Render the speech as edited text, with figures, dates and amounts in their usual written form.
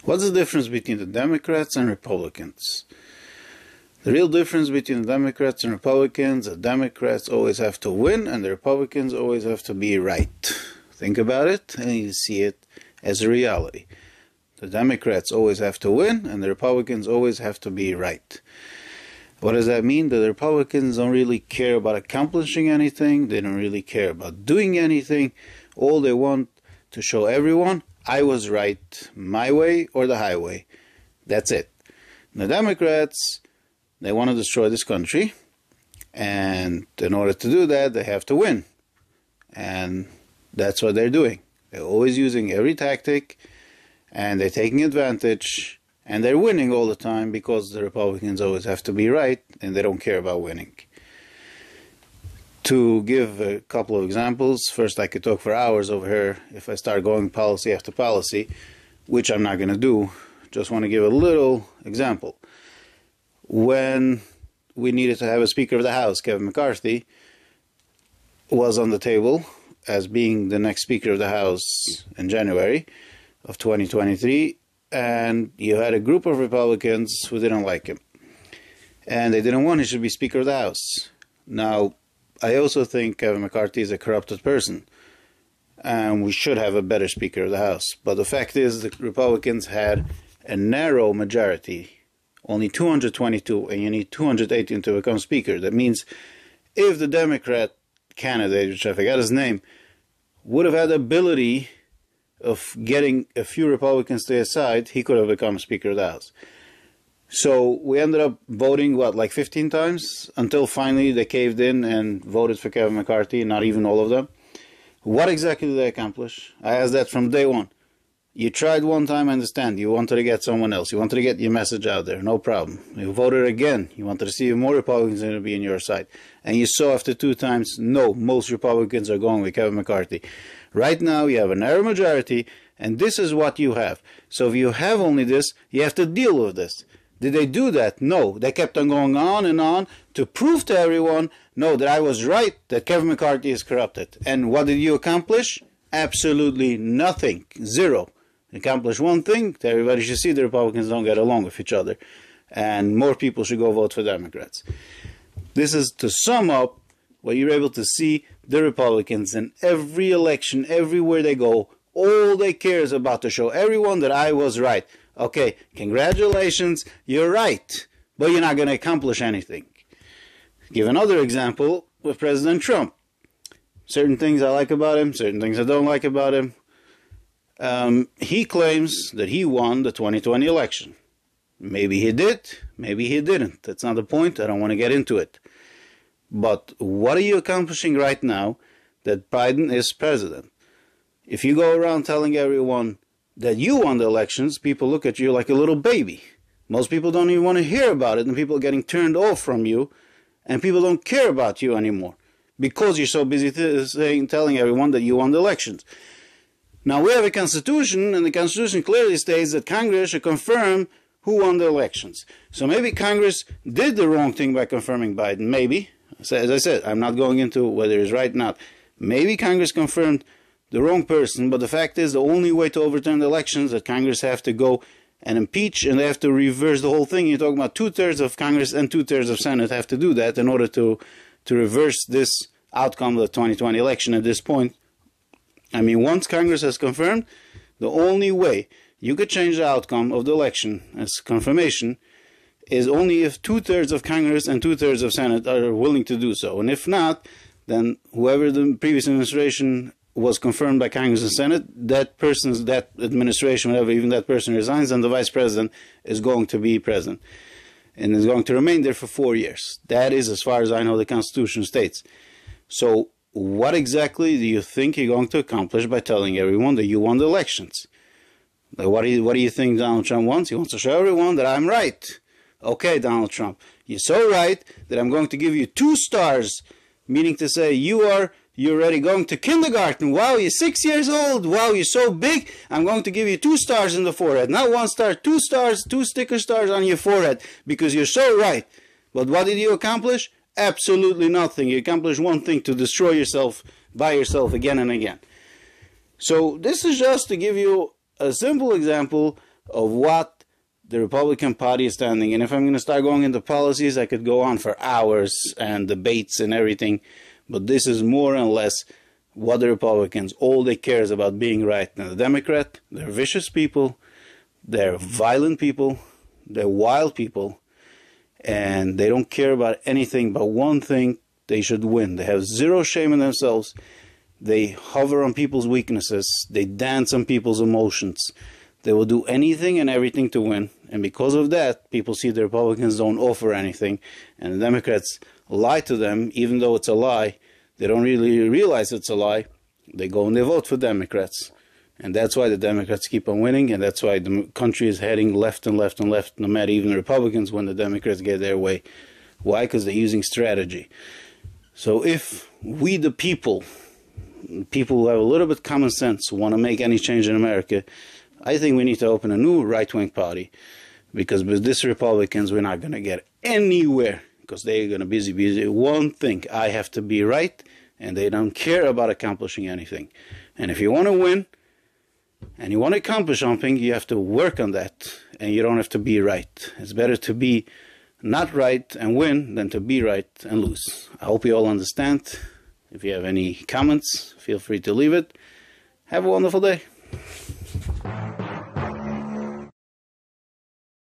What's the difference between the Democrats and Republicans? The real difference between the Democrats and Republicans, the Democrats always have to win and the Republicans always have to be right. Think about it and you see it as a reality. The Democrats always have to win and the Republicans always have to be right. What does that mean? That the Republicans don't really care about accomplishing anything. They don't really care about doing anything. All they want to show everyone, I was right, my way or the highway. That's it. The Democrats, they want to destroy this country, and in order to do that, they have to win. And that's what they're doing. They're always using every tactic, and they're taking advantage, and they're winning all the time because the Republicans always have to be right, and they don't care about winning. To give a couple of examples, first I could talk for hours over here if I start going policy after policy, which I'm not going to do. Just want to give a little example. When we needed to have a Speaker of the House, Kevin McCarthy was on the table as being the next Speaker of the House in January of 2023, and you had a group of Republicans who didn't like him. And they didn't want he should be Speaker of the House. Now, I also think Kevin McCarthy is a corrupted person, and we should have a better Speaker of the House. But the fact is the Republicans had a narrow majority, only 222, and you need 218 to become Speaker. That means if the Democrat candidate, which I forgot his name, would have had the ability of getting a few Republicans to his side, he could have become Speaker of the House. So we ended up voting, like 15 times? Until finally they caved in and voted for Kevin McCarthy, not even all of them. What exactly did they accomplish? I asked that from day one. You tried one time, I understand. You wanted to get someone else. You wanted to get your message out there. No problem. You voted again. You wanted to see if more Republicans are going to be on your side. And you saw after 2 times, no, most Republicans are going with Kevin McCarthy. Right now, you have a narrow majority, and this is what you have. So if you have only this, you have to deal with this. Did they do that? No. They kept on going on and on to prove to everyone, no, that I was right, that Kevin McCarthy is corrupted. And what did you accomplish? Absolutely nothing. Zero. Accomplish one thing, that everybody should see the Republicans don't get along with each other. And more people should go vote for Democrats. This is to sum up what you're able to see the Republicans in every election, everywhere they go. All they care is about to show everyone that I was right. Okay, congratulations, you're right, but you're not going to accomplish anything. Give another example with President Trump. Certain things I like about him, certain things I don't like about him. He claims that he won the 2020 election. Maybe he did, maybe he didn't. That's not the point, I don't want to get into it. But what are you accomplishing right now that Biden is president? If you go around telling everyone that you won the elections, people look at you like a little baby. Most people don't even want to hear about it, and people are getting turned off from you, and people don't care about you anymore because you're so busy telling everyone that you won the elections. Now, we have a constitution, and the constitution clearly states that Congress should confirm who won the elections. So maybe Congress did the wrong thing by confirming Biden. Maybe. As I said, I'm not going into whether it's right or not. Maybe Congress confirmed the wrong person, but the fact is the only way to overturn the elections that Congress have to go and impeach, and they have to reverse the whole thing. You're talking about 2/3 of Congress and 2/3 of Senate have to do that in order to reverse this outcome of the 2020 election at this point. I mean, once Congress has confirmed, the only way you could change the outcome of the election as confirmation is only if 2/3 of Congress and 2/3 of Senate are willing to do so. And if not, then whoever the previous administration was confirmed by Congress and Senate, that administration, whenever even that person resigns, and the vice president is going to be president and is going to remain there for 4 years. That is, as far as I know, the Constitution states. So what exactly do you think you're going to accomplish by telling everyone that you won the elections? Like, what do you think Donald Trump wants? He wants to show everyone that I'm right. Okay, Donald Trump, you're so right that I'm going to give you 2 stars, meaning to say you're already going to kindergarten. Wow, you're 6 years old. Wow, you're so big. I'm going to give you 2 stars in the forehead. Not 1 star, 2 stars, 2 sticker stars on your forehead because you're so right. But what did you accomplish? Absolutely nothing. You accomplished one thing, to destroy yourself by yourself again and again. So this is just to give you a simple example of what the Republican Party is standing. And if I'm going to start going into policies, I could go on for hours and debates and everything. But this is more and less what the Republicans, all they care is about being right. And the Democrat, they're vicious people, they're violent people, they're wild people, and they don't care about anything but one thing: they should win. They have zero shame in themselves. They hover on people's weaknesses. They dance on people's emotions. They will do anything and everything to win. And because of that, people see the Republicans don't offer anything. And the Democrats lie to them, even though it's a lie. They don't really realize it's a lie. They go and they vote for Democrats. And that's why the Democrats keep on winning. And that's why the country is heading left and left and left, no matter even the Republicans when the Democrats get their way. Why? Because they're using strategy. So if we, the people who have a little bit common sense, want to make any change in America, I think we need to open a new right-wing party, because with these Republicans, we're not going to get anywhere, because they're going to busy one thing: I have to be right, and they don't care about accomplishing anything. And if you want to win, and you want to accomplish something, you have to work on that, and you don't have to be right. It's better to be not right and win than to be right and lose. I hope you all understand. If you have any comments, feel free to leave it. Have a wonderful day.